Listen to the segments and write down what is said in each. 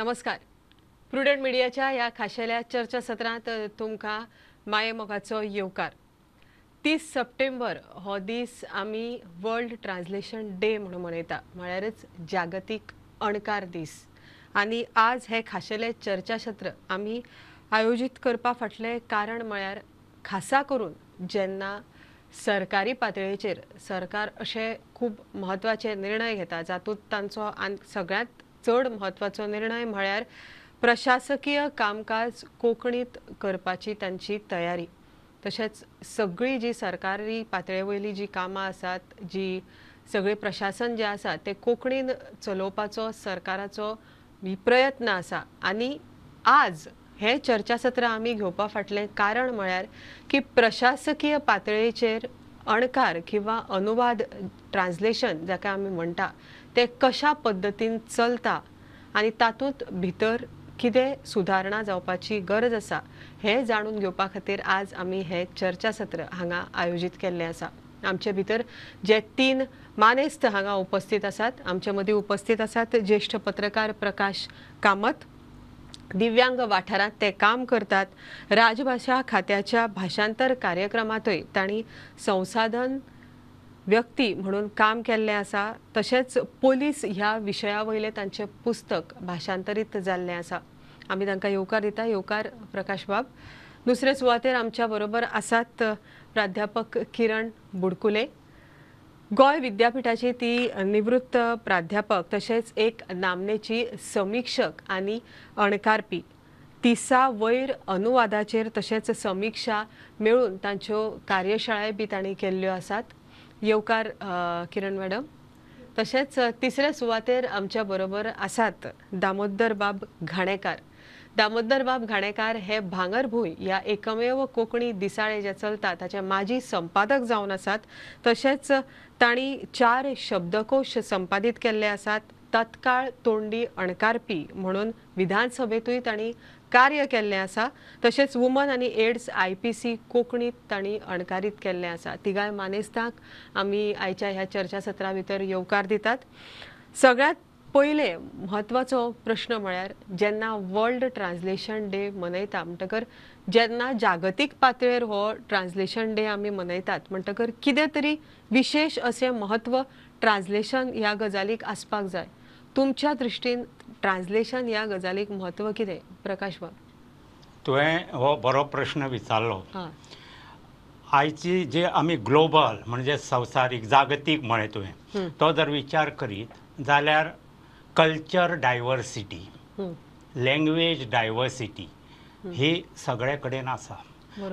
नमस्कार. प्रुडंट मिडियाच्या या खाशेल्या चर्चासत्रांत तुमकां माये मोगाचो येवकार. 30 सप्टेंबर हो दीस आमी वर्ल्ड ट्रान्सलेशन डे म्हणून मनयता, म्हळ्यारच जागतीक अणकार दीस. आनी आज हे खाशेले चर्चासत्र आमी आयोजीत करपा फाटलें कारण म्हळ्यार खासा करून जेन्ना सरकारी पातळेचेर सरकार अशे खूब म्हत्वाचे निर्णय घेता, जातूंत तांचो सगळ्यांत चड म्हत्वाचो निर्णय म्हळ्यार प्रशासकीय कामकाज कोंकणीत करपाची तांची तयारी. तशेंच सगळी जी सरकारी पातळे वयली जी कामां आसात, जी सगळे प्रशासन जे आसा ते कोंकणीन चलोवपाचो सरकाराचो प्रयत्न आसा. आनी आज हे चर्चासत्र आमी घेवपा फाटलें कारण म्हळ्यार की प्रशासकीय पातळेचेर अणकार किंवा अनुवाद ट्रान्सलेशन जाका आमी म्हणटा ते कशा पद्दतीन चलता आनी तातूंत भितर कितें सुदारणा जावपाची गरज आसा हें जाणून घेवपा खातीर आज आमी हे चर्चासत्र हांगा आयोजीत केल्लें आसा. आमचे भितर जे 3 मानेस्त हांगा उपस्थित आसात, आमचे मदीं उपस्थित आसात ज्येश्ठ पत्रकार प्रकाश कामत. दिव्यांग वाठारांत ते काम करतात. राजभाशा खात्याच्या भाशांतर कार्यक्रमांतूय तांणी संसाधन व्यक्ती म्हणून काम केल्लें आसा. तशेंच पोलीस ह्या विशया वयलें तांचें पुस्तक भाशांतरीत जाल्लें आसा. आमी तांकां येवकार दिता. येवकार प्रकाश बाब. दुसरे सुवातेर आमच्या बरोबर आसात प्राध्यापक किरण बुडकुले. गोंय विद्यापीठाची ती निवृत्त प्राध्यापक, तशेंच एक नामनेची समीक्षक आनी अणकारपी. 30 वयर अनुवादाचेर तशेंच समीक्षा मेळून तांच्यो कार्यशाळाय बी तांणी केल्ल्यो आसात. येवकार किरण मॅडम. तशेंच तिसऱ्या सुवातेर आमच्या बरोबर आसात दामोदर बाब घाणेकार. दामोदर बाब घाणेकार हे भांगरभूंय ह्या एकमेव कोंकणी दिसाळे जे चलता ताचे माजी संपादक जावन आसात. तशेंच तांणी 4 शब्दकोश संपादीत केल्ले आसात. तत्काळ तोंडी अणकारपी म्हणून विधानसभेतूय तांणी कार्य केल्लें आसा. तशेंच वुमन आनी एड्स IPC कोंकणीत तांणी अणकारीत केल्लें आसा. तिगाय मानेस्तांक आमी आयच्या ह्या चर्चासत्रा भितर येवकार दितात. सगळ्यांत पयले म्हत्वाचो प्रश्न म्हळ्यार जेन्ना वर्ल्ड ट्रान्सलेशन डे मनयता म्हणटकर जेन्ना जागतीक पातळेर हो ट्रान्सलेशन डे आमी मनयतात म्हणटकर कितें तरी विशेष अशें म्हत्व ट्रान्सलेशन ह्या गजालीक आसपाक जाय. तुमच्या दृश्टीन ट्रान्सलेशन ह्या गजालीक म्हत्व कितें प्रकाश बाब? तुवें हो बरो प्रश्न विचारलो. आयची जे आमी ग्लोबल म्हणजे संवसारीक जागतीक म्हळें तुवें तो जर विचार करीत जाल्यार कल्चर डायवर्सिटी, लँग्वेज डायवर्सिटी ही सगळे कडेन आसा.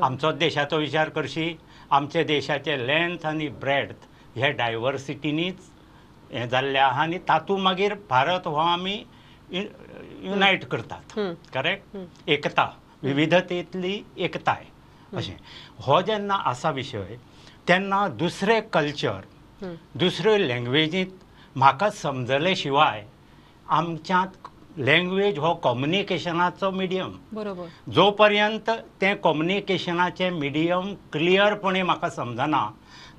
आमचो देशाचो विचार करशी, आमचे देशाचे लेंथ आनी ब्रेड्थ हे डायवर्सिटीनीच हें जाल्लें आहा आनी तातूंत मागीर भारत हो आमी युनायट करतात. करेक्ट? एकता, विविधतेंतली एकताय अशें. हो जेन्ना आसा विशय तेन्ना दुसरे कल्चर, दुसऱ्यो लँग्वेजींत म्हाका समजले शिवाय आमच्यात लँग्वेज हो कम्युनिकेशनाचो मिडियम. बरोबर. जो पर्यंत तें कम्युनिकेशनाचें मिडियम क्लियरपणे म्हाका समजना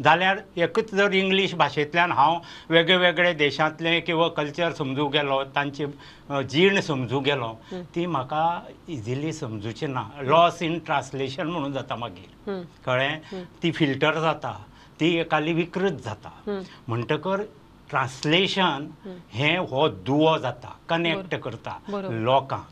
जाल्यार एकच जर इंग्लीश भाशेंतल्यान हांव वेगळे वेगळे देशांतले किंवा कल्चर समजूंक गेलो, तांची जीण समजूंक गेलो, ती म्हाका इजिली समजुची ना. लॉस इन ट्रान्सलेशन म्हणून जाता मागीर. कळ्ळें? ती फिल्टर जाता, ती एकाली विकृत जाता. म्हणटकर ट्रान्सलेशन हें हो दुवो जाता, कनेक्ट करता लोकांक,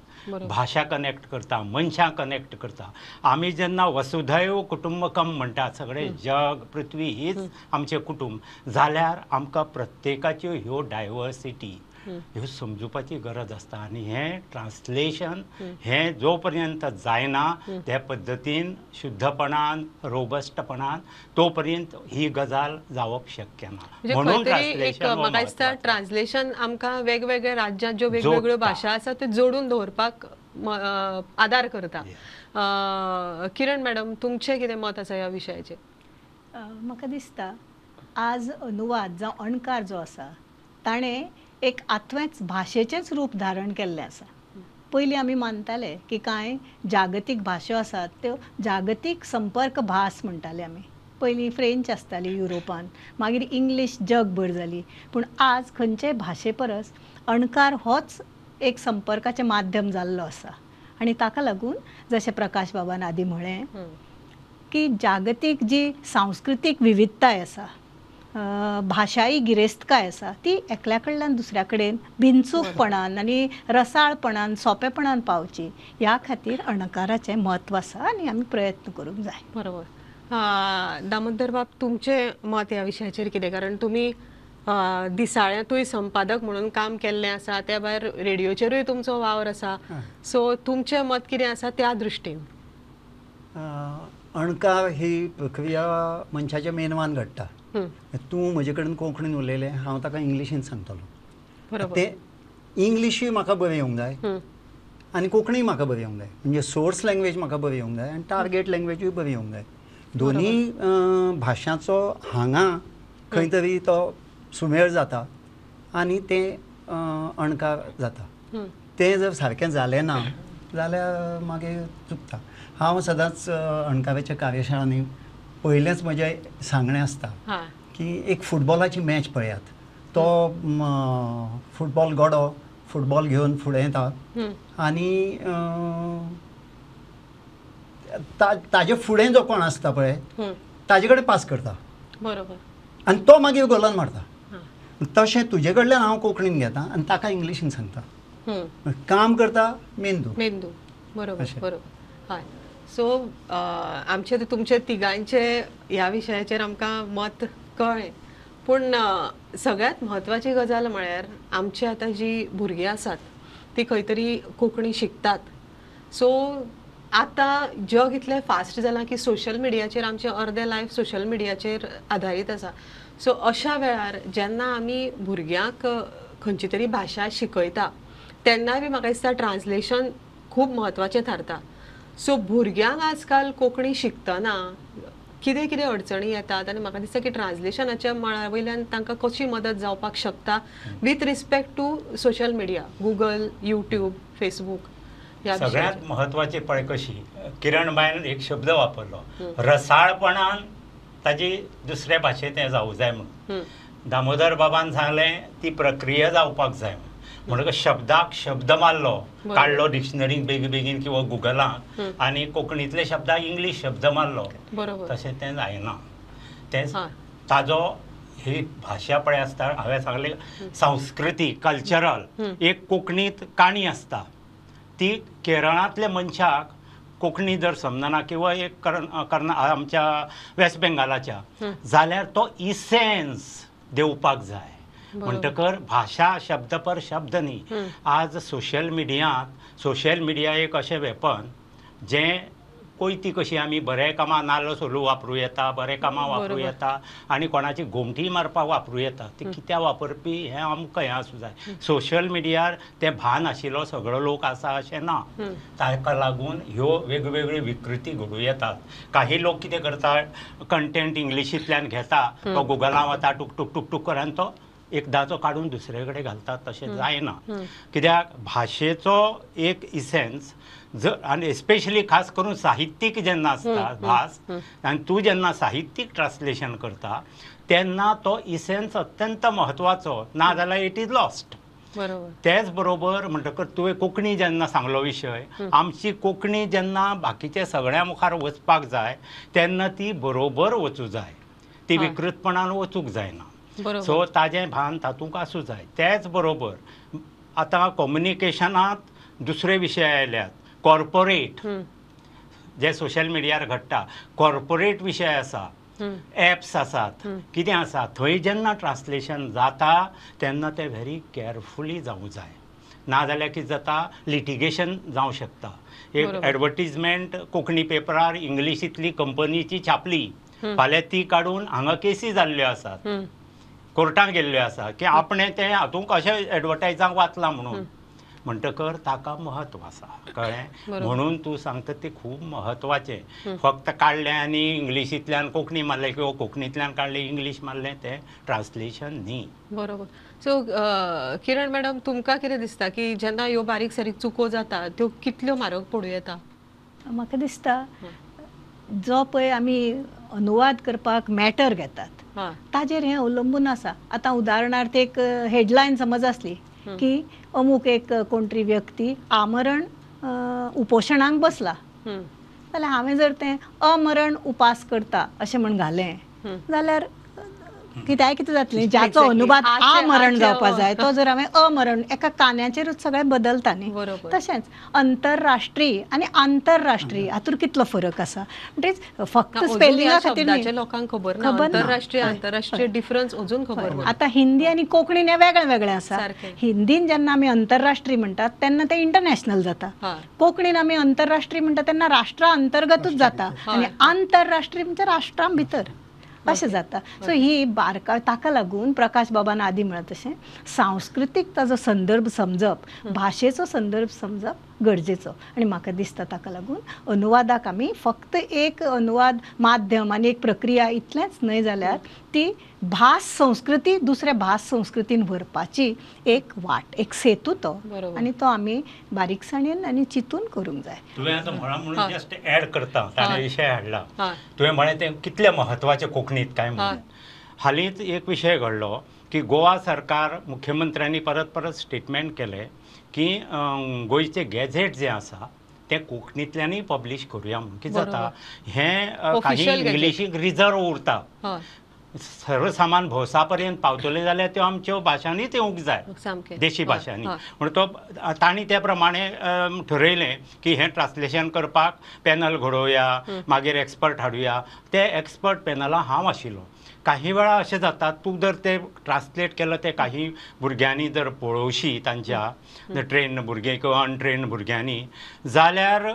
भाशा कनेक्ट करता, मनशां कनेक्ट करता. आमी जेन्ना वसुधैव कुटुंबकम म्हणटा, सगळें जग पृथ्वी हीच आमचें कुटुंब जाल्यार आमकां प्रत्येकाच्यो ह्यो डायवर्सिटी ह्यो समजुपाची गरज आसता. आनी हें ट्रान्सलेशन हें जो पर्यंत जायना ते पद्दतीन शुद्धपणान, रोबस्टपणान तो पर्यंत ही गजाल जावप शक्य ना. म्हणून म्हाका दिसता ट्रान्सलेशन आमकां वेगवेगळ्या राज्यांत ज्यो वेगवेगळ्यो भाशा आसा त्यो जोडून दवरपाक आदार करता. किरण मॅडम, तुमचें कितें मत आसा ह्या विशयाचेर? म्हाका दिसता आज अनुवाद जावं अणकार जो आसा ताणें एक आत्वेंच भाशेचेंच रूप धारण केल्लें आसा. पयलीं आमी मानताले की कांय जागतीक भाशो आसात त्यो जागतीक संपर्क भास म्हणटाले आमी. पयलीं फ्रेंच आसताली युरोपान, मागीर इंग्लीश जगभर जाली. पूण आज खंयचेय भाशे परस अणकार होच एक संपर्काचें माध्यम जाल्लो आसा आनी ताका लागून जशें प्रकाश बाबान आदी म्हळें की जागतीक जी सांस्कृतीक विविधताय आसा भाशायी गिरेस्तकाय आसा ती एकल्या कडल्यान दुसऱ्या कडेन बिनचूकपणान आनी रसाळपणान सोंपेपणान पावची ह्या खातीर अणकाराचें म्हत्व आसा आनी आमी प्रयत्न करूंक जाय. बरोबर. दामोदर बाब, तुमचें मत ह्या विशयाचेर कितें? कारण तुमी दिसाळ्यांतूय संपादक म्हणून काम केल्लें आसा, त्या भायर रेडिओचेरूय तुमचो वावर आसा, सो तुमचें मत कितें आसा त्या दृश्टीन? अणकार ही प्रक्रिया मनशाच्या मेंदवान घडटा. तूं म्हजे कडेन कोंकणीन उलयलें, हांव ताका इंग्लिशीन सांगतलो. बरोबर. तें इंग्लिशूय म्हाका बरें येवंक जाय आनी कोंकणीय म्हाका बरी येवंक जाय. म्हणजे सोर्स लँग्वेज म्हाका बरी येवंक जाय आनी टार्गेट लँग्वेजूय बरी येवंक जाय. दोनी भाशांचो हांगा खंय तरी तो सुमेळ जाता आनी तें अणकार जाता. तें जर सारकें जालें ना जाल्यार मागीर चुकता. हांव सदांच अणकाराच्या कार्यशाळांनी पयलेंच म्हजें सांगणें आसता की एक फुटबॉलाची मॅच पळयात. तो फुटबॉल गडो फुटबॉल घेवन फुडें येता आनी ताजे फुडें जो कोण आसता पळय ताजे कडेन पास करता. बरोबर. आनी तो मागीर गोलान मारता. तशें तुजे कडल्यान हांव कोंकणीन घेता आनी ताका इंग्लिशीन सांगता. काम करता मेंदू. बरोबर. बरोबर. हय. सो आमचे तुमचे तिगांचे ह्या विशयाचेर आमकां मत कळ्ळें, पूण सगळ्यांत म्हत्वाची गजाल म्हळ्यार आमची आतां जी भुरगीं आसात ती खंय तरी कोंकणी शिकतात. सो आतां जग इतलें फास्ट जालां की सोशल मिडियाचेर आमचें अर्दें लायफ सोशल मिडियाचेर आधारीत आसा. सो अशा वेळार जेन्ना आमी भुरग्यांक खंयची तरी भाशा शिकयता तेन्नाय बी म्हाका दिसता ट्रान्सलेशन खूब म्हत्वाचें थारता. सो भुरग्यांक आजकाल कोंकणी शिकतना कितें कितें अडचणी येतात आनी म्हाका दिसता की ट्रान्सलेशनाच्या मळा वयल्यान तांकां कशी मदत जावपाक शकता with respect to social media, Google, YouTube, Facebook? सगळ्यात महत्वाची पळय कशी, किरणबाईन एक शब्द वापरलो, रसाळपणान ताजी दुसऱ्या भाशेंत हें जावूं जाय म्हणून. दामोदर बाबान सांगलें ती प्रक्रिया जावपाक जाय म्हणून शब्दाक शब्द मारलो, काडलो डिक्शनरीक बेगीन बेगीन किंवा गुगलाक आनी कोंकणीतले शब्दाक इंग्लीश शब्द मारलो. तशें तें जायना. तें ताजो ही भाशा पळय आसता, हांवें सांगलें सांस्कृतीक कल्चरल एक कोंकणीत काणी आसता. ती केरळांतल्या मनशाक कोंकणी जर समजना किंवा एक आमच्या वेस्ट बेंगालाच्या जाल्यार तो इसेन्स देवपाक जाय. म्हणटकर भाशा शब्द पर शब्द न्ही. आज सोशल मिडिया एक अशें वेपन जें कोयती कशी आमी बरे कामां नाल्ल सोलू वापरूं येता, बरे कामां वापरूं येता आनी कोणाची घुमटी मारपाक वापरूं येता. ती कित्या वापरपी हें आमकां हें आसूं जाय. सोशल मिडियार तें भान आशिल्लो सगळो लोक आसा अशें ना. ताका लागून ह्यो वेगवेगळ्यो विकृती घडूं येतात. काही लोक कितें करतात, कंटेंट इंग्लिशींतल्यान घेता, तो गुगलां वता, टूक टूक टूक टूक करान तो एकदांचो काडून दुसरे कडेन घालतात. तशें जायना. कित्याक भाशेचो एक इसेन्स आनी एस्पेशली खास करून साहित्यीक जेन्ना आसता भास आनी तूं जेन्ना साहित्यीक ट्रान्सलेशन करता तेन्ना तो इसेन्स अत्यंत म्हत्वाचो, ना जाल्यार इट इज लॉस्ट. तेच बरोबर म्हणटकर तुवें कोंकणी जेन्ना सांगलो विशय, आमची कोंकणी जेन्ना बाकीच्या सगळ्या मुखार वचपाक जाय तेन्ना ती बरोबर वचूं जाय. ती विकृतपणान वचूंक जायना. सो ताजें भान तातूंत आसूं जाय. तेच बरोबर आतां कम्युनिकेशनांत दुसरे विशय आयल्यात. कॉर्पोरेट जे सोशल मिडियार घडटा, कॉर्पोरेट विशय आसा, एप्स आसात, कितें आसा, थंय जेन्ना ट्रान्सलेशन जाता तेन्ना तें व्हेरी केअरफुली जावूं जाय. नाजाल्यार कितें जाता, लिटिगेशन जावं शकता. एक एडवर्टिजमेंट कोंकणी पेपरार इंग्लिशींतली कंपनीची छापली, फाल्यां ती काडून हांगा केसी जाल्ल्यो आसात, कोर्टांत गेल्ल्यो आसा की आपणें तें हातूंत अशें एडवर्टायजांक वाचलां म्हणून. म्हणटकर ताका म्हत्व आसा, कळ्ळें? म्हणून तूं सांगता तें खूब म्हत्वाचें. फक्त काडलें आनी इंग्लिशींतल्यान कोंकणी मारलें किंवा कोंकणींतल्यान काडलें इंग्लीश मारलें तें ट्रान्सलेशन न्ही. बरोबर. सो किरण मॅडम, तुमकां कितें दिसता की जेन्ना ह्यो बारीक सारीक चुको जाता त्यो कितल्यो म्हारग पडूं येता? म्हाका दिसता जो पळय आमी अनुवाद करपाक मॅटर घेतात ताजेर हें अवलंबून आसा. आतां उदाहरणार्थ एक हेडलायन समज आसली की अमूक एक कोण तरी व्यक्ती आमरण उपोशणांक बसला जाल्यार हांवें जर तें अमरण उपास करता अशें म्हण घालें जाल्यार कितें जातलें ज्याचो Exactly. अनुवाद आमरण आचे जावपा जाय तो जर हांवें अमरण एका कान्याचेरूच सगळें बदलता न्ही बरोबर. तशेंच अंतरराष्ट्रीय आनी आंतरराष्ट्रीय हातूंत कितलो फरक आसा म्हणजे फक्त अजून स्पेलिंगा या खातीर शब्दाचे न्ही लोकांक खबर ना खबर ना. आंतरराष्ट्रीय हय. आंतरराष्ट्रीय डिफरन्स अजून खबर ना आतां हिंदी आनी कोंकणीन हें वेगळें वेगळें आसा सारकें. हिंदीन जेन्ना आमी आंतरराष्ट्रीय म्हणटात तेन्ना तें इंटरनॅशनल जाता हय. कोंकणीन आमी आंतरराष्ट्रीय म्हणटा तेन्ना राष्ट्रा अंतर्गतूच जाता आनी आंतरराष्ट्रीय म्हणजे राष्ट्रां भितर अशें जाता सो ही बारकाय ताका लागून प्रकाश बाबान आदी म्हळां तशें सांस्कृतीक ताजो संदर्भ समजप भाशेचो संदर्भ समजप गरजेचो आनी म्हाका दिसता ताका लागून अनुवादाक आमी फक्त एक अनुवाद माध्यम आनी एक प्रक्रिया इतलेंच न्हय जाल्यार ती भास संस्कृती दुसऱ्या भास संस्कृतीन व्हरपाची एक वाट एक सेतू तो बरोबर. आनी तो आमी बारीकसाणेन आनी चिंतून करूंक जाय तुवें आतां म्हणून म्हणून जस्ट ऍड करता ताणें विशय हाडला हय. तुवें म्हळें तें कितलें म्हत्वाचें कोंकणीत काय म्हणून हालींच एक विशय घडलो की गोवा सरकार मुख्यमंत्र्यांनी परत परत स्टेटमेंट केलें की गोंयचें गॅझेट जें आसा तें कोंकणींतल्यानय पब्लीश करुया म्हणून कितें जाता हें काही Official gazette. इंग्लिशीक रिजर्व उरता हय सर्वसामान भौसा पर्यंत पावतले जाल्यार त्यो आमच्यो भाशांनीच येवंक जाय सामकें देशी हय, भाशांनी हय. म्हणून तो तांणी त्या प्रमाणे ठरयलें की हें ट्रान्सलेशन करपाक पॅनल घडोवया मागीर एक्सपर्ट हाडुया ते एक्सपर्ट पॅनलां हांव आशिल्लो काही वेळा अशें जाता तूं जर ते ट्रान्सलेट केलं ते काही भुरग्यांनी जर पळोवशी तांच्या ट्रेन भुरगे किंवा अनट्रेन भुरग्यांनी जाल्यार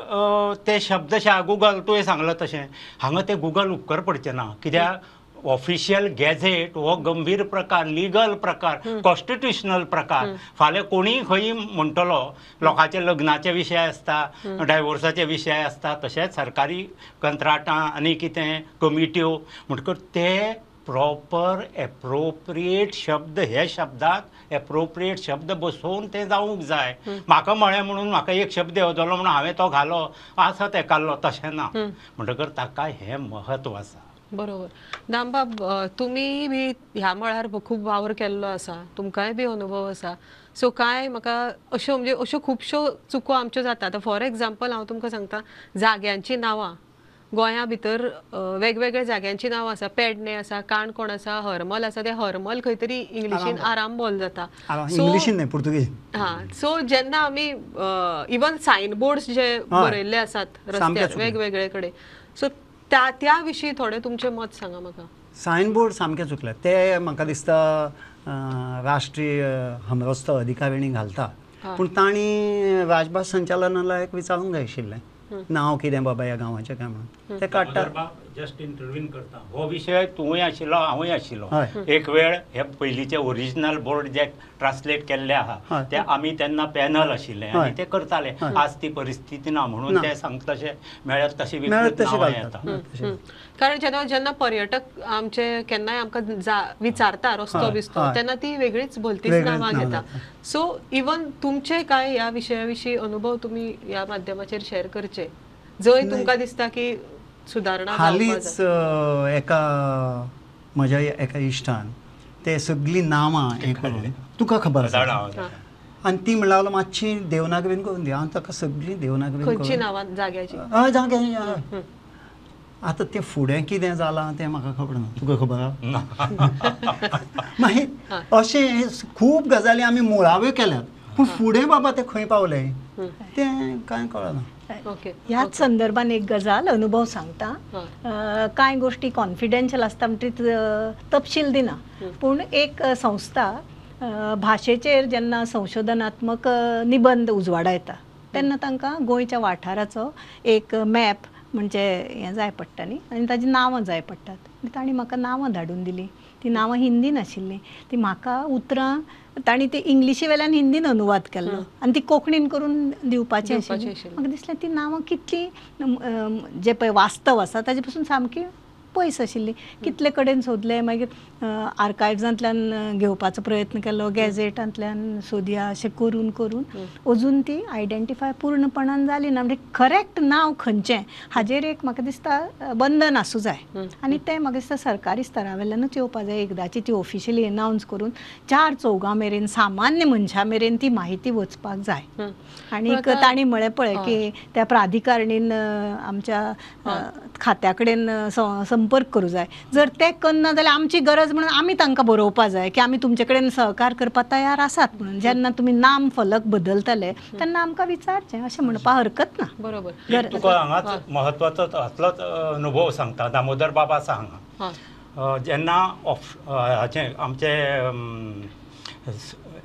ते शब्दशा गुगल तुवें सांगलां तशें हांगा ते गुगल उपकार पडचें ना कित्याक ऑफिशियल गॅझेट हो गंभीर प्रकार लिगल प्रकार कॉन्स्टिट्युशनल प्रकार फाल्यां कोणीय खंय म्हणटलो लोकांचे लग्नाचे विशय आसता डायवोर्साचे विशय आसता तशेंच सरकारी कंत्राटां आनी कितें कमिट्यो म्हणटकच ते प्रॉपर एप्रोप्रिएट शब्द हे शब्दाक एप्रोप्रिएट शब्द बसोवन ते जावंक जाय म्हाका म्हळें म्हणून म्हाका एक शब्द येवजलो म्हणून हांवें तो घालो आसा तेकाल्लो तशें ना म्हणटकच ताका हें महत्व आसा बरोबर दामबाब तुमी बी ह्या मळार खूब वावर केल्लो आसा तुमकांय बी अनुभव आसा सो कांय म्हाका अश्यो म्हणजे अश्यो खुबश्यो चुको आमच्यो जाता आतां फॉर एग्जाम्पल हांव तुमकां सांगता जाग्यांची नांवां गोंया भितर वेगवेगळ्या जाग्यांची नांवां आसा पेडणे आसा काणकोण आसा हरमल आसा ते हरमल खंय तरी इंग्लिशीन आरांबोल जाता इंग्लिशीन न्हय पुर्तुगीज सो जेन्ना आमी इवन सायन बोर्ड्स जे बरयल्ले आसात रस्त्यार वेगवेगळे कडेन सो त्या विशीं थोडें तुमचें मत सांगा म्हाका सायन बोर्ड सामकें चुकले ते म्हाका दिसता राष्ट्रीय हमरस्तो अधिकारिणी घालता पूण तांणी राजभास संचालनालयाक विचारूंक जाय आशिल्लें नांव कितें बाबा ह्या गांवाचें काय म्हणून ते काडटा जस्ट इंटरव्यून करता हो विशय तुवूय आशिल्लो हांवूय आशिल्लो हय. एक वेळ हे पयलींचे ओरिजिनल बोर्ड जे ट्रान्सलेट केल्ले आहा हय. ते आमी तेन्ना पॅनल आशिल्ले हय. आनी ते करताले हय. आज ती परिस्थिती ना म्हणून ना. ते सांगता तशें मेळत तशी मेळत विकृत तशें नांवां घालतात येता कारण जेन्ना पर्यटक आमचे केन्नाय आमकां विचारता रस्तो हय, बिस्तो हय. तेन्ना ती वेगळीच भलतीच वेगळीच नांवां नांवां घेता घेता. सो इवन तुमचे काय ह्या विशया विशीं अनुभव तुमी ह्या माध्यमाचेर शेअर करचे जंय तुमकां दिसता की सुदारणा जावपाक हालींच जाय. एका म्हज्या एका इश्टान ते सगळीं नांवां हें करून तुका खबर आसा जाणा आनी ती म्हणल्यार मातशी देवनागरीन करून दी हांव ताका सगळीं देवनागरीन खंयची करून नांवां जाग्याची हय जागे आतां तें फुडें कितें जालां तें म्हाका खबर ना तुका खबर आहा मागीर अशें खूब गजाली आमी मुळाव्यो केल्यात पूण फुडें बाबा ते खंय पावले तें कांय कळना ओके ह्याच संदर्भान एक गजाल अनुभव सांगता कांय गोष्टी कॉन्फिडेन्शियल आसता म्हणजे तपशील दिना पूण एक संस्था भाशेचेर जेन्ना संशोधनात्मक निबंध उजवाडा येता तेन्ना तांकां गोंयच्या वाठाराचो एक मॅप म्हणजे हें जाय पडटा न्ही आनी ताजी नांवां जाय पडटात तांणी म्हाका नांवां धाडून दिलीं ती नांवां हिंदीन आशिल्लीं ती म्हाका उतरां तांणी ते इंग्लिशी वेल्यान हिंदीन अनुवाद केल्लो आनी ती कोंकणीन करून दिवपाची आशिल्ली म्हाका दिसलें ती नांवां कितली जे पळय वास्तव आसा ताजे पसून सामकी पयस आशिल्ली. कितले कडेन सोदले, मागीर आर्कायव्जांतल्यान घेवपाचो प्रयत्न केलो, गॅझेटांतल्यान सोदया अशें करून करून अजून ती आयडेंटिफाय पूर्णपणान जाली ना. म्हणजे करेक्ट नांव खंयचें हाजेर एक म्हाका दिसता बंधन आसूं जाय आनी तें म्हाका दिसता सरकारी स्तरा वयल्यानूच येवपा जाय. एकदाची ती ऑफिशियली अनावन्स करून 4-4 मेरेन सामान्य मनशा मेरेन ती माहिती वचपाक जाय. आनी तांणी म्हळें पळय की त्या प्राधिकारणीन आमच्या खात्या कडेन संपर्क करूं जाय. जर ते करना जाल्यार आमची गरज म्हणून आमी तांकां बरोवपा जाय की आमी तुमचे कडेन सहकार करपाक तयार आसात म्हणून. जेन्ना तुमी नाम फलक बदलतले तेन्ना आमकां विचारचें अशें म्हणपाक हरकत ना. बरोबर. तुका हांगाच म्हत्वाचो असलोच अनुभव सांगता. दामोदर बाबा आसा हांगा, जेन्ना हाचें आमचें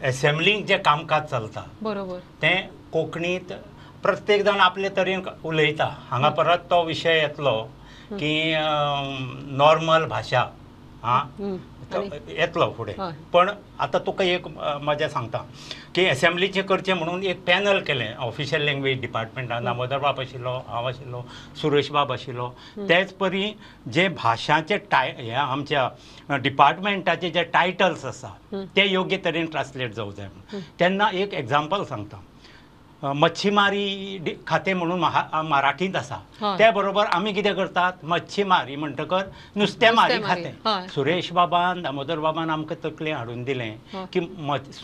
एसेंब्लीक जें कामकाज चलता बरोबर तें कोंकणींत प्रत्येक जाण आपले तरेन उलयता. हांगा परत तो विशय येतलो की नॉर्मल भाशा येतलो फुडें. पण आतां तुका एक मजा सांगता की एसेंब्लीचें करचें म्हणून एक पॅनल केलें ऑफिशियल लँग्वेज डिपार्टमेंटान. दामोदर बाब आशिल्लो, हांव आशिल्लो, सुरेश बाब आशिल्लो. तेच परी जे भाशांचे हे आमच्या डिपार्टमेंटाचे जे टायटल्स आसा ते योग्य तरेन ट्रान्सलेट जावं जाय म्हणून. तेन्ना एक एग्जाम्पल सांगता. मच्छीमारी खातें म्हणून मराठींत आसा, त्या बरोबर आमी कितें करतात, मच्छीमारी म्हणटकर नुस्तेमारी खातें. सुरेश बाबान, दामोदर बाबान आमकां तकलें हाडून दिलें की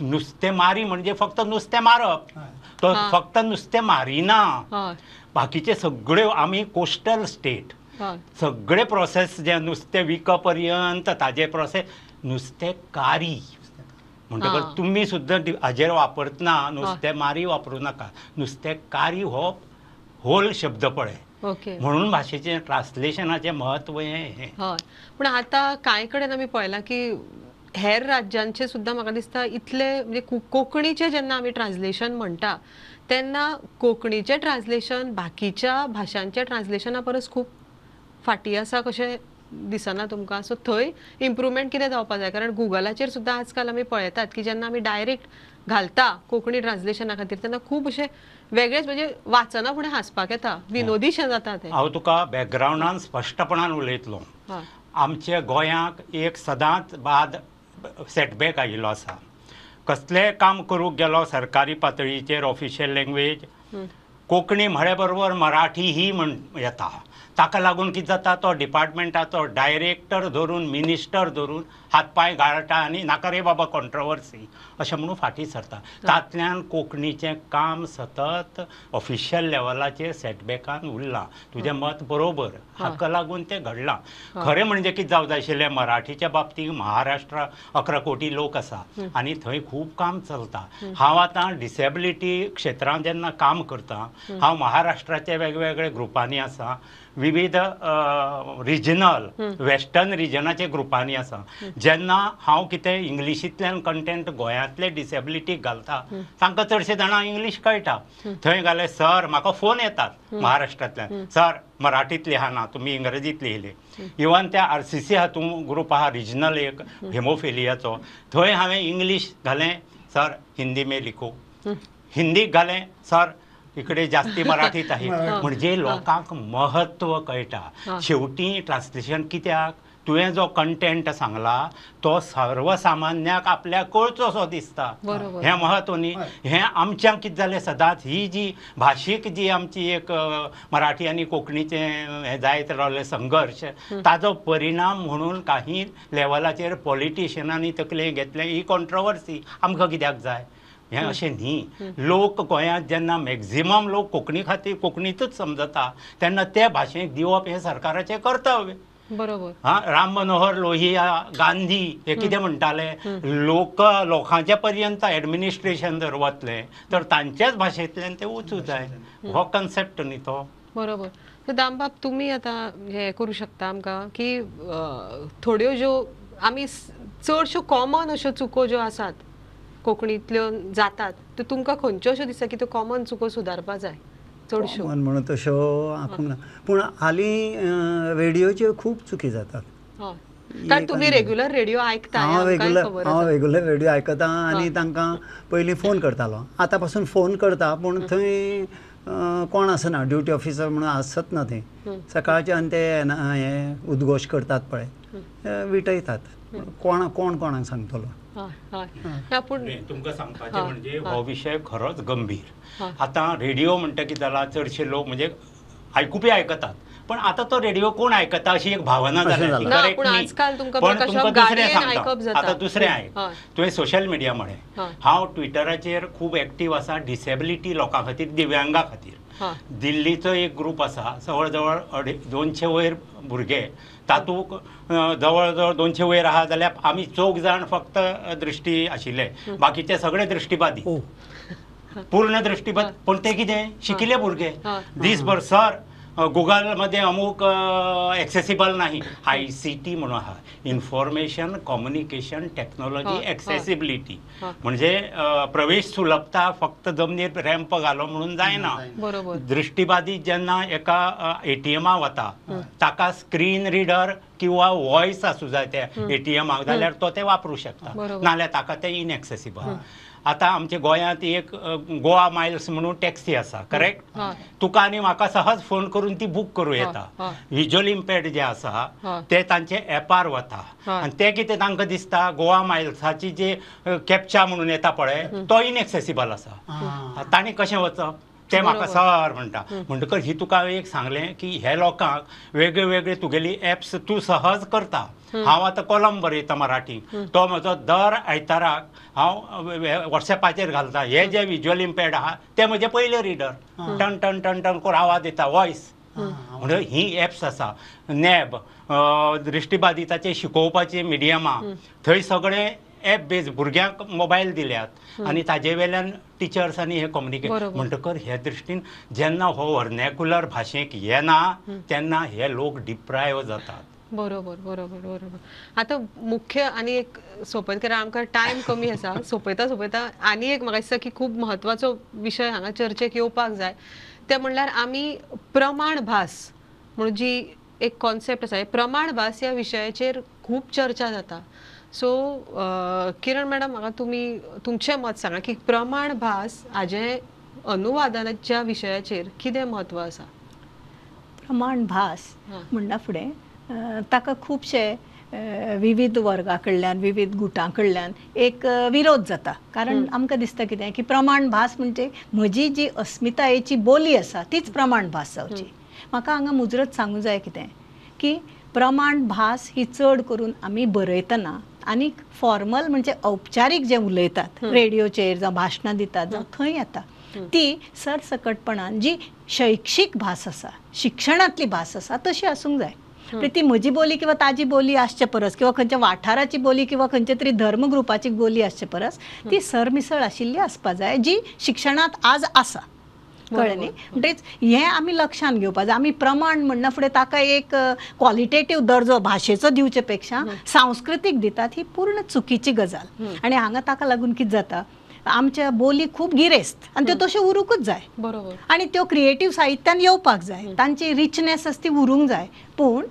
नुस्तेमारी म्हणजे फक्त नुस्तें मारप. तो फक्त नुस्तें मारिना, बाकीचे सगळ्यो आमी कोस्टल स्टेट सगळे प्रोसेस जे नुस्तें विकप पर्यंत ताजे प्रोसेस नुस्तेकारी म्हणटकर तुमी सुद्दां हाजेर वापरतना नुस्तेमारी वापरूं नाका. नुस्तेकारी हो होल शब्द पळय. म्हणून भाशेचें ट्रान्सलेशनाचें म्हत्व हें. हय, पूण आतां कांय कडेन आमी पळयलां की हेर राज्यांचे सुद्दां म्हाका दिसता इतले म्हणजे कोंकणीचें जेन्ना आमी ट्रान्सलेशन म्हणटा तेन्ना कोंकणीचें ट्रान्सलेशन बाकीच्या भाशांच्या ट्रान्सलेशना परस खूब फाटीं आसा कशें दिसना तुमकां? सो थंय इम्प्रुवमेंट कितें जावपा जाय? कारण गुगलाचेर सुद्दां आजकाल आमी पळयतात की जेन्ना आमी डायरेक्ट घालता कोंकणी ट्रान्सलेशना खातीर तेन्ना खूब अशें वेगळेच म्हणजे वाचना फुडें हांसपाक येता, विनोदीशें जाता तें. हांव तुका बॅकग्रावंडान स्पश्टपणान उलयतलो. आमच्या गोंयाक एक सदांच बाद सेटबॅक आयिल्लो आसा. कसलेंय काम करूंक गेलो सरकारी पातळीचेर ऑफिशियल लँग्वेज, कोंकणी म्हळे बरोबर मराठी ही म्हण येता. ताका लागून कितें जाता, तो डिपार्टमेंटाचो डायरेक्टर धरून मिनिस्टर धरून हातपांय गाळटा आनी नाका रे बाबा कॉन्ट्रोवर्सी अशें म्हणून फाटीं सरता. तातूंतल्यान कोंकणीचें काम सतत ऑफिशियल लेवलाचेर सेटबॅकान उरलां. तुजें मत बरोबर, हाका लागून तें घडलां. खरें म्हणजे कितें जावं जाय आशिल्लें, मराठीच्या बाबतींत महाराष्ट्रा 11 कोटी लोक आसा आनी थंय खूब काम चलता. हांव आतां डिसेबिलिटी क्षेत्रांत जेन्ना काम करता, हांव महाराष्ट्राच्या वेगवेगळ्या ग्रुपांनी आसा, विविध रिजनल वेस्टर्न रिजनाच्या ग्रुपांनी आसा. जेन्ना हांव कितें इंग्लिशींतल्यान कंटेंट गोंयांतले डिसेबिलिटीक घालता तांकां चडशे जाणांक इंग्लीश कळटा. थंय घाले सर म्हाका फोन येतात महाराष्ट्रांतल्यान, सर मराठींत लिहाना तुमी इंग्रजींत लिहिले. इवन त्या RCC हातूंत ग्रुप आहा रिजनल एक हेमोफिलियाचो, थंय हांवें इंग्लीश घालें, सर हिंदी में लिखो. हिंदीक घालें, सर इकडे जास्ती मराठीत आहे. म्हणजे लोकांक महत्व कळटा. शेवटी ट्रान्सलेशन कित्याक, तुवें जो कंटेंट सांगला तो सर्वसामान्याक आपल्याक कळचो सो दिसता. हें महत्व न्ही. हें आमच्यांक कितें जालें सदांच, ही जी भाशीक जी आमची एक मराठी आनी कोंकणीचें हें जायत रावलें संघर्श, ताजो परिणाम म्हणून काही लेवलाचेर पॉलिटिशियनांनी तकलें घेतलें ही कॉन्ट्रोवर्सी आमकां कित्याक जाय. हें अशें न्ही. लोक गोंयांत जेन्ना मॅक्झिमम लोक कोंकणी खातीर कोंकणीतूच समजता तेन्ना त्या भाशेक दिवप हें सरकाराचें कर्तव्य. बरोबर. राम मनोहर लोहिया, गांधी हे कितें म्हणटाले, लोकांच्या पर्यंत एडमिनिस्ट्रेशन जर वतलें तर तांच्याच भाशेंतल्यान तें वचूं जाय. हो कन्सेप्ट न्ही तो. बरोबर. सो दामबाब तुमी आतां हें करूं शकता आमकां की थोड्यो ज्यो आमी चडश्यो कॉमन अश्यो चुको ज्यो आसात कोंकणींतल्यो जातात त्यो तुमकां खंयच्यो अश्यो दिसता की त्यो कॉमन चुको सुदारपा जाय चडश्यो? म्हणून तश्यो आपूण ना, पूण हालीं रेडिओच्यो खूब चुकी जातात. कारण तुमी रेग्युलर रेडिओ आयकता? हांव रेग्युलर रेडिओ आयकतां आनी तांकां पयलीं फोन करतालो. आतां पासून फोन करता पूण थंय कोण आसना ड्युटी ऑफिसर म्हणून आसत ना ते सकाळच्यान ते हे उद्घोश करतात पळय विटयतात कोणाक सांगतलो. हय हय पूण तुमकां सांगपाचें म्हणजे हो विशय खरोच गंभीर. आतां रेडिओ म्हणटा कितें जाला चडशे लोक म्हणजे आयकुपी आयकतात पण आतां तो रेडिओ कोण आयकता अशी एक भावना जाल्या. ना, पूण आजकाल तुमकां प्रकाशाक गाडयेन आयकप जाता. आतां दुसरें आयक तुवें सोशल मिडिया म्हळें. हांव ट्विटराचेर खूब एक्टीव आसा डिसेबिलिटी लोकां खातीर दिव्यांगा खातीर. दिल्लीचो एक ग्रूप आसा जवळ जवळ 200 वयर भुरगे तातूंत जवळ जवळ 200 वयर आहा जाल्यार आमी 4 जाण फक्त दृश्टी आशिल्ले बाकीचे सगळे दृश्टीबादी पूर्ण दृश्टीबाद. पण ते कितें शिकिल्ले भुरगे दीसभर सर गुगलमध्ये अमूक एक्सेसिबल नाही ICT म्हणून आहा इन्फॉर्मेशन कम्युनिकेशन टेक्नॉलॉजी एक्सेसिबिलिटी म्हणजे प्रवेश सुलभता फक्त जमनीर रॅम्प घालो म्हणून जायना. बरोबर. दृष्टिबाधित जेन्ना एका ATMाक वता ताका स्क्रीन रिडर किंवा वॉयस आसूं जाय त्या ATMाक जाल्यार तो ते वापरूं शकता नाल्यार ताका ते इनएक्सेसिबल. आतां आमच्या गोंयांत एक गोवा मायल्स म्हणून टॅक्सी आसा करेक्ट. तुका आनी म्हाका सहज फोन करून ती बूक करूं येता. विज्युअल इम्पेर्ड जे आसा ते तांचे एपार वता आनी ते कितें तांकां दिसता गोवा मायल्साची जे कॅप्चा म्हणून येता पळय तो इनएक्सेसिबल आसा तांणी कशें वचप ते म्हाका सर म्हणटा. म्हणटकच ही तुका एक सांगलें की हे लोकांक वेगळे वेगळे तुगेली एप्स तूं सहज करता. हांव आतां कॉलम बरयता मराठीन तो म्हजो दर आयताराक हांव वॉट्सॅपाचेर घालता. हे जे विज्युअल इम्पेर्ड आहा ते म्हजे पयले रिडर टन टन टन टन करून आवाज येता वॉयस. म्हणजे ही एप्स आसा नॅब दृश्टीबाधिताचे शिकोवपाचे मिडियमा थंय सगळे एप बेज भुरग्यांक मोबायल दिल्यात आनी ताजे वेल्यान टिचर्स आनी हे कम्युनिकेट म्हणटकर हे दृश्टीन जेन्ना हो वर्नॅक्युलर भाशेक येना तेन्ना हे लोक डिप्रायव जातात. बरोबर बरोबर बरोबर. आतां मुख्य आनी एक सोंपयत कारण आमकां टायम कमी आसा सोंपयता आनी एक म्हाका दिसता की खूब म्हत्वाचो विशय हांगा चर्चेक येवपाक जाय ते म्हणल्यार आमी प्रमाण भास म्हणून जी एक कॉन्सेप्ट आसा प्रमाण भास ह्या विशयाचेर खूब चर्चा जाता. सो किरण मॅडम म्हाका तुमी तुमचें मत सांगा की प्रमाण भास हाजे अनुवादनाच्या विशयाचेर कितें म्हत्व आसा. प्रमाण भास म्हणना फुडें ताका खुबशे विविध वर्गां कडल्यान विविध गुटां कडल्यान एक विरोध जाता. कारण आमकां दिसता कितें की प्रमाण भास म्हणजे म्हजी जी अस्मितायेची बोली आसा तीच प्रमाण भास जावची. म्हाका हांगा मुजरत सांगूं जाय कितें की प्रमाण भास ही चड करून आमी बरयतना आनी फॉर्मल म्हणजे औपचारीक जे उलयतात रेडिओचेर जावं भाशणां दितात जावं थंय येता ती सरसकटपणान जी शैक्षीक भास आसा शिक्षणांतली भास आसा तशी आसूंक जाय. ती म्हजी बोली किंवा ताजी बोली आसचे परस किंवा खंयच्या वाठाराची बोली किंवा खंयच्या तरी धर्म ग्रुपाची बोली आसचे परस ती सरमिसळ आशिल्ली आसपाक जाय जी शिक्षणांत आज आसा. कळ्ळें न्ही. म्हणटकीच हें आमी लक्षांत घेवपाक जाय. आमी प्रमाण म्हणना फुडें ताका एक क्वॉलिटेटीव दर्जो भाशेचो दिवचे पेक्षा सांस्कृतीक दितात ही पूर्ण चुकीची गजाल. आनी हांगा ताका लागून कितें जाता आमच्या बोली खूब गिरेस्त आनी त्यो तश्यो उरूंकूच जाय. बरोबर. आनी त्यो क्रिएटीव साहित्यान येवपाक जाय तांची रिचनेस आसा ती उरूंक जाय. पूण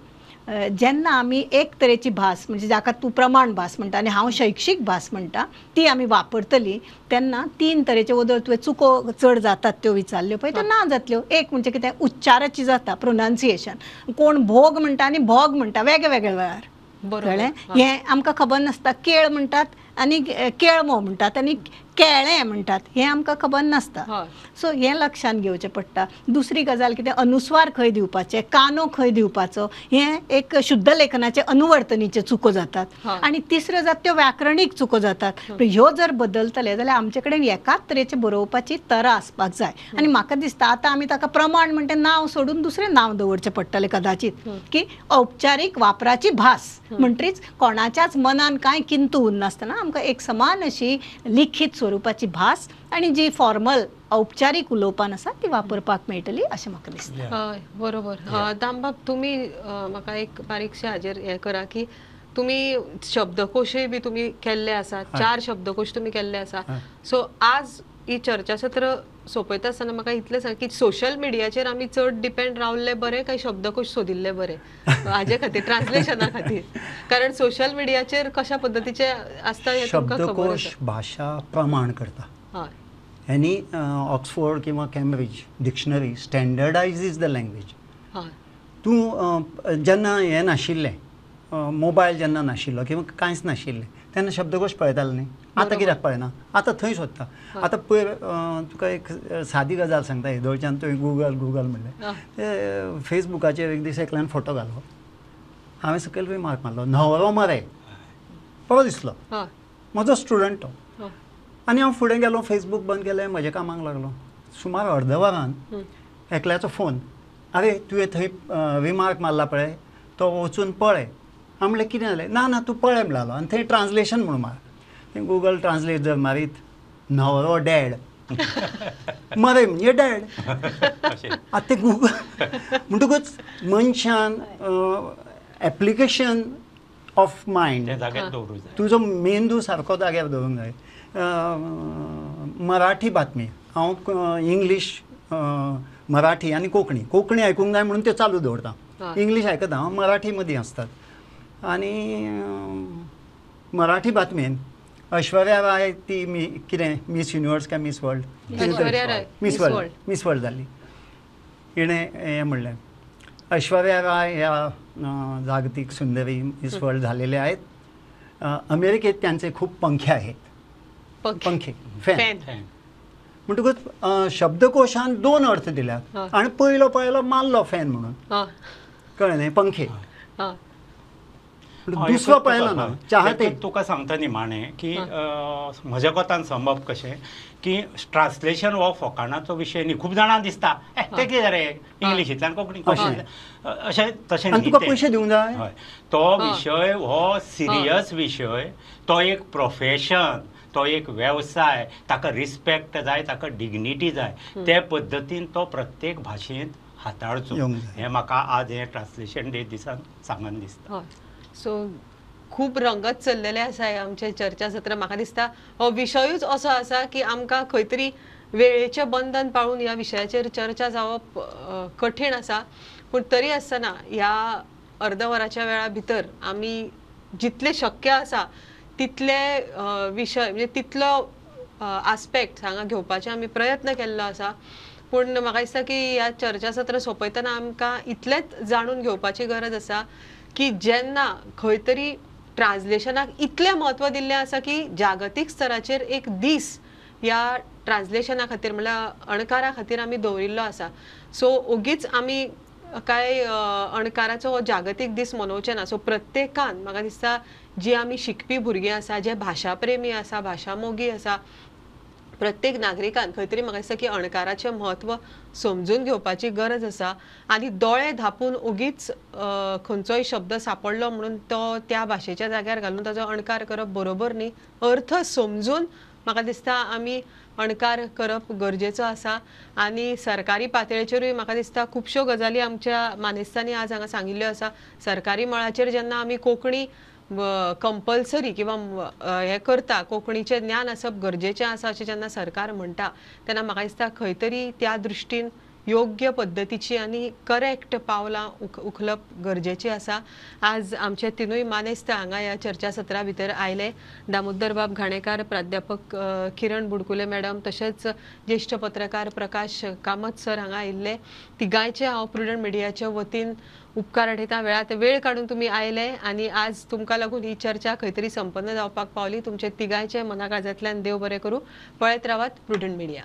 जेन्ना आमी एक तरेची भास म्हणजे जाका तूं प्रमाण भास म्हणटा आनी हांव शैक्षीक भास म्हणटा ती आमी वापरतली तेन्ना 3 तरेचे वदळ तुवें चुको चड जातात त्यो विचारल्यो पळय त्यो ना जातल्यो. एक म्हणजे कितें उच्चाराची जाता प्रोनाउन्सिएशन कोण भोग म्हणटा आनी भोग म्हणटा वेगळे वेगळे वेळार. कळ्ळें. हें आमकां खबर नासता. केळ म्हणटात आनी केळमो म्हणटात आनी केळें म्हणटात हें आमकां खबर नासता. सो हें लक्षांत घेवचें पडटा. दुसरी गजाल कितें अनुस्वार खंय दिवपाचे कानो खंय दिवपाचो हें एक शुद्ध लेखनाचे अनुवर्तनीचे चुको जातात. आनी तिसऱ्यो जात त्यो व्याकरणीक चुको जातात. ह्यो जर बदलतले जाल्यार आमचे कडेन एकाच तरेचे बरोवपाची तरा आसपाक जाय. आनी म्हाका दिसता आतां आमी ताका प्रमाण म्हणटा नांव सोडून दुसरें नांव दवरचें पडटलें कदाचित की औपचारीक वापराची भास म्हणटरीच कोणाच्याच मनान कांय किंतू उरना नासतना आमकां एक समान अशी लिखीत स्वरुपाची भास आनी जी फॉर्मल औपचारीक उलोवपान आसा ती वापरपाक मेळटली अशें म्हाका दिसता. हय बरोबर. दामबाब तुमी म्हाका एक बारीकशें हाजेर हें करा की तुमी शब्दकोशय बी तुमी केल्ले आसात 4 शब्दकोश तुमी केल्ले आसा. सो आज ही चर्चासत्र सोंपयता आसतना म्हाका इतलें सांग की सोशल मिडियाचेर आमी चड डिपेंड रावल्ले बरे काय शब्दकोश सोदिल्ले बरे हाजे खातीर ट्रान्सलेशना खातीर. कारण सोशल मिडियाचेर कशा पद्दतीचे आसता हें तुमकां खबर आसा. शब्दकोश भाशा प्रमाण करता. हय ह्यांनी ऑक्सफोर्ड किंवा कॅम्ब्रिज डिक्शनरी स्टँडर्डायजीज द लँग्वेज. हय तूं जेन्ना हें नाशिल्लें मोबायल जेन्ना नाशिल्लो किंवा कांयच नाशिल्लें तेन्ना शब्दकोश पळयतालो न्ही. आतां कित्याक पळयना? आतां थंय सोदता. आतां पयर तुका एक सादी गजाल सांगता. येदोळच्यान तुवें गुगल म्हणलें ते फेसबुकाचेर एक दीस एकल्यान फोटो घालो. हांवें सकयल रिमार्क मारलो न्हवरो मरे बरो दिसलो. हय म्हजो स्टुडंट तो. हय आनी हांव फुडें गेलो फेसबूक बंद केलें म्हज्या कामाक लागलो. सुमार अर्द वरान एकल्याचो फोन. आरे तुवें थंय रिमार्क मारला पळय तो वचून पळय. हांव म्हणलें कितें जालें? ना तूं पळय म्हणलो आनी थंय ट्रान्सलेशन म्हणून मार. थंय गुगल ट्रान्सलेट जर मारीत न्हवरो डॅड मरे म्हणजे डॅड. आतां ते गुगल म्हणटकूच मनशान एप्लिकेशन ऑफ मायंड जाग्यार दवरूंक जाय. तुजो मेंदू सारको जाग्यार दवरूंक जाय. मराठी बातमी हांव इंग्लीश मराठी आनी कोंकणी आयकूंक जाय म्हणून त्यो चालू दवरता. इंग्लीश आयकता हांव मराठी मदीं आसतात. आनी मराठी बातमेन ऐश्वर्या राय ती कितें मिस युनिवर्स काय Miss World Aishwarya Rai Miss World जाल्ली. हिणें हें म्हणलें ऐश्वर्या राय ह्या जागतिक सुंदरी मिस वर्ल्ड झालेल्या आहेत. अमेरिकेत त्यांचे खूप पंखे आहेत. पंखे फॅन म्हणटकूच शब्दकोशान 2 अर्थ दिल्यात आनी पयलो मारलो फॅन म्हणून कळ्ळें न्ही पंखे. दुसरो पळयलो ना चाहते. तुका सांगता निमाणें की म्हज्या कोतान संभव कशें की ट्रान्सलेशन हो फकाणाचो विशय न्ही. खूब जाणांक दिसता ते कितें रे इंग्लिशींतल्यान कोंकणी अशें तशें न्ही. तुका पयशे दिवंक जाय. हय तो विशय हो सिरियस विशय. तो एक प्रोफेशन. तो एक वेवसाय. ताका रिस्पेक्ट जाय ताका डिग्निटी जाय. ते पद्दतीन तो प्रत्येक भाशेंत हाताळचो हें म्हाका आज हे ट्रान्सलेशन डे दिसान सांगन दिसता. सो खूब रंगत चल्लेले आसा हे आमचे चर्चा सत्र. म्हाका दिसता हो विशयूच असो आसा की आमकां खंय तरी वेळेचें बंधन पाळून ह्या विशयाचेर चर्चा जावप कठीण आसा. पूण तरी आसतना ह्या अर्दवराच्या वेळा भितर आमी जितले शक्य आसा तितले विशय म्हणजे तितलो आस्पेक्ट हांगा घेवपाचे आमी प्रयत्न केल्लो आसा. पूण म्हाका दिसता की ह्या चर्चा सत्र सोंपयतना आमकां इतलेंच जाणून घेवपाची गरज आसा की जेन्ना खंय तरी ट्रान्सलेशनाक इतलें म्हत्व दिल्लें आसा की जागतीक स्तराचेर एक दीस ह्या ट्रान्सलेशना खातीर म्हणल्यार अणकारा खातीर आमी दवरिल्लो आसा. सो ओगीच आमी काय अणकाराचो हो जागतीक दीस मनोवचे ना. सो प्रत्येकान म्हाका दिसता जी आमी शिकपी भुरगीं आसा जे भाशा प्रेमी आसा भाशा मोगी आसा प्रत्येक नागरिकान खंय तरी म्हाका दिसता की अणकाराचें म्हत्व समजून घेवपाची गरज आसा. आनी दोळे धापून ओगीच खंयचोय शब्द सापडलो म्हणून तो त्या भाशेच्या जाग्यार घालून ताजो अणकार करप बरोबर न्ही. अर्थ समजून म्हाका दिसता आमी अणकार करप गरजेचो आसा. आनी सरकारी पातळेचेरूय म्हाका दिसता खुबश्यो गजाली आमच्या मानेस्तांनी आज हांगा सांगिल्ल्यो आसा. सरकारी मळाचेर जेन्ना आमी कोंकणी कंपल्सरी किंवा हे करता कोंकणीचें ज्ञान आसप गरजेचें आसा अशें जेन्ना सरकार म्हणटा तेन्ना म्हाका दिसता खंय तरी त्या दृश्टीन योग्य पद्दतीची आनी करेक्ट पावलां उखलप गरजेची आसा. आज आमचे तिनूय मानेस्त हांगा ह्या चर्चा सत्रा भितर आयले. दामोदर बाब घाणेकार, प्राध्यापक किरण बुडकुले मॅडम तशेंच ज्येश्ठ पत्रकार प्रकाश कामत सर हांगा आयिल्ले. तिगांयचे हांव प्रुडंट मिडियाच्या वतीन उपकार आठयता. वेळात वेळ काडून तुमी आयले आनी आज तुमकां लागून ही चर्चा खंय तरी संपन्न जावपाक पावली. तुमचे तिगांयचे मनाकाळजांतल्यान देव बरें करूं. पळयत रावात प्रुडंट मिडिया.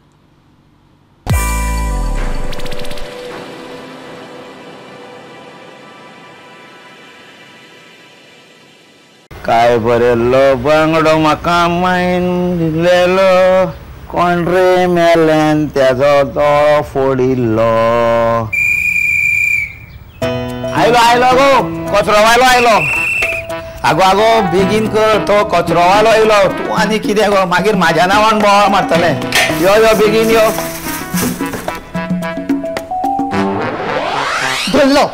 काय बरेलो बांगडो म्हाका मायन दिलेलो कोण रे मेल्यान त्याचो तो फोडिल्लो. आयलो गो कचरोवालो आयलो. आगो बेगीन कर तो कचरोवालो आयलो. तूं आनी कितें गो मागीर म्हाज्या नांवान बोवाळ मारतले. यो बेगीन यो. धरलो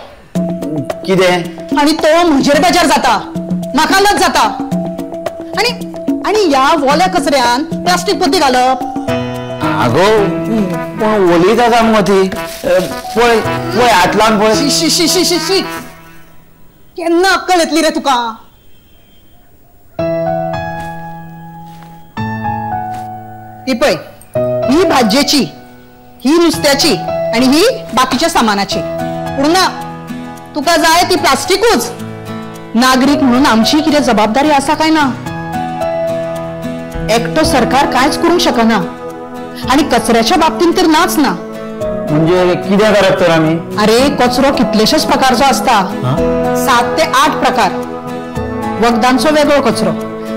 कितें आणि तो म्हजेर बेजार जाता म्हाका लज जाता. आणि आणि ह्या वोल्या कचऱ्यान प्लास्टीक पोती घालप. आगो पण ओली जाता मगो ती. पळय पळय हात लावन पळय. शी शी शी शी शी केन्ना अक्कल येतली रे तुका. ही पळय ही भाज्येची, ही नुस्त्याची आणि ही बाकीच्या सामानाची. पूर्ण ना तुका जाय ती प्लास्टिकूच. नागरिक म्हणून आमची किती जबाबदारी असा काय ना. एकटो सरकार कायच करूंक शकना आणि कचऱ्याच्या बाबतीत तर नाच ना. म्हणजे किती करत तर आम्ही? अरे कचरो कितलेशेच प्रकारचो असता. 7 ते 8 प्रकार. वखदांचो वेगळो कचरो,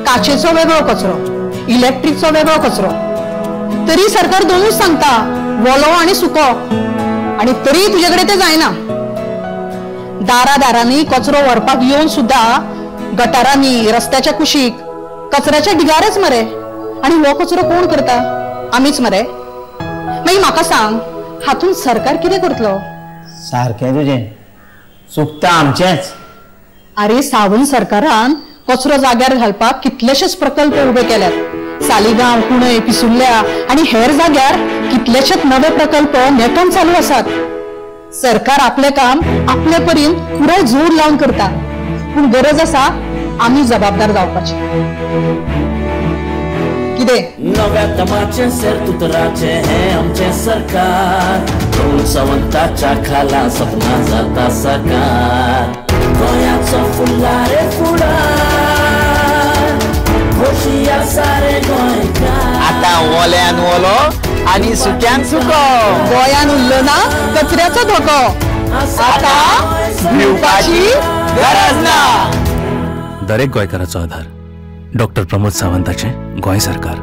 काचेचो वेगळो कचरो, इलेक्ट्रिकचो वेगळो कचरो. तरी सरकार दोनूच सांगता, वलो आणि सुको. आणि तरी तुझ्याकडे ते जायना. दारादारांनी कचरो व्हरपाक येऊन सुद्धा गटारांनी, रस्त्याच्या कुशीक कचऱ्याचे ढिगारेच मरे. आणि हो कचरो कोण करता? आम्हीच मरे. मागीर म्हाका सांग, हातून सरकार कितें करतलो? सारखें तुजें, चुकता आमचेंच. अरे सावंत सरकारान कचरो जाग्यार घालपाक कितलेशेच प्रकल्प उभे केल्यात. सालिगांव, कुणय, पिसुर्ल्या आणि हेर जाग्यार कितलेशेच नवे प्रकल्प नेटान चालू आसात. सरकार आपले काम आपले परीन पुराय जोर लावन करता. पूण गरज आसा आमी जबाबदार जावपाची. कितें? नव्या कामाचे सेरतुतराचे हे आमचे सरकार. सावंताच्या खाला सपना जाता साकार. गोंयाचो फुल्लारे फुडार, खोशया सारे गोंयकार. आता ओल्यान ओलो आणि सुक्यान सुको. गोंयान उरलो ना कचऱ्याचो धोको. आता भिवपाची गरज ना. दरेक गोंयकाराचो आधार डॉक्टर प्रमोद सावंताचें गोंय सरकार.